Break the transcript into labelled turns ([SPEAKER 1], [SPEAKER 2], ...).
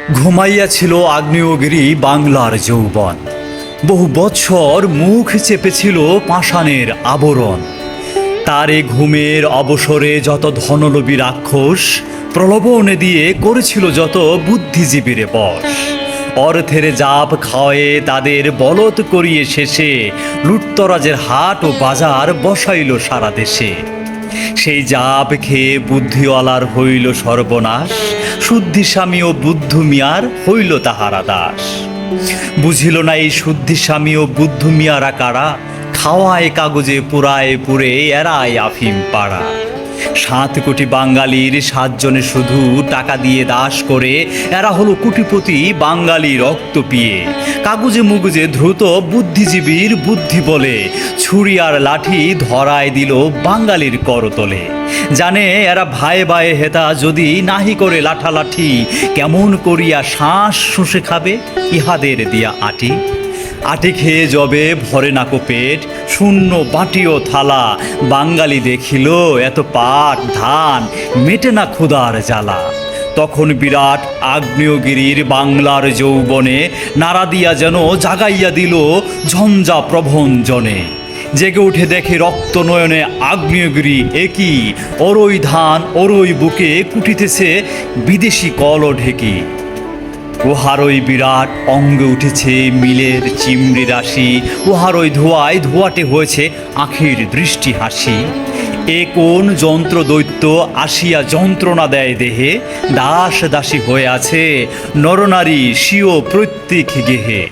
[SPEAKER 1] ঘুমাইয়াছিল আগ্নেয়গিরি বাংলার যৌবন। বহু বৎসর মুখ চেপেছিল পাষাণের আবরণ। তার এ ঘুমের অবসরে যত ধনলোভী রাক্ষস প্রলোভনে দিয়ে করেছিল যত বুদ্ধিজীবীরে বশ। অর্থের জাপ খাওয়ে তাদের বলৎ করিয়ে শেষে লুটতরাজের হাট ও বাজার বসাইল সারা দেশে। সেই জাপ খেয়ে বুদ্ধিওয়ালার হইল সর্বনাশ, শুদ্ধিস্বামী ও বুদ্ধ মিয়ার হইল তাহারা দাস। বুঝিল না এই শুদ্ধিস্বামী ও বুদ্ধ মিয়ারা কারা, খাওয়ায় কাগজে পুরায় পুরে এরাই আফিম পাড়া। 7 কোটি বাঙালির 7 জনে শুধু টাকা দিয়ে দাস করে এরা হলো কোটিপতি বাঙালি রক্ত পিয়ে। কাগজে মুগজে দ্রুত বুদ্ধিজীবীর বুদ্ধি বলে ছুরি আর লাঠি ধরায় দিল বাঙালির করতলে। জানে এরা ভায়ে ভায়ে হেতা যদি নাহি করে লাঠালাঠি, কেমন করিয়া শ্বাস শুষে খাবে ইহাদের দিয়া আটি। আটি খেয়ে যবে ভরে নাকো পেট, শূন্য বাটি ও থালা, বাঙালি দেখিল এত পাট ধান, মেটে না ক্ষুধার জ্বালা। তখন বিরাট আগ্নেয়গিরির বাংলার যৌবনে নাড়া দিয়া যেন জাগাইয়া দিল ঝঞ্ঝা প্রভঞ্জনে। জেগে উঠে দেখে রক্ত নয়নে আগ্নেয়গিরি একই, ওরই ধান ওরই বুকে কুটিতেছে বিদেশি কল ঢেকি। উহারই বিরাট অঙ্গে উঠেছে মিলের চিমড়ি রাশি, উহারই ধোঁয়ায় ধোয়াটে হয়েছে আখির দৃষ্টি হাসি। এ কোন যন্ত্র দৈত্য আসিয়া যন্ত্রণা দেয় দেহে, দাস দাসী হয়ে আছে নরনারী স্বীয় প্রত্যেক গেহে।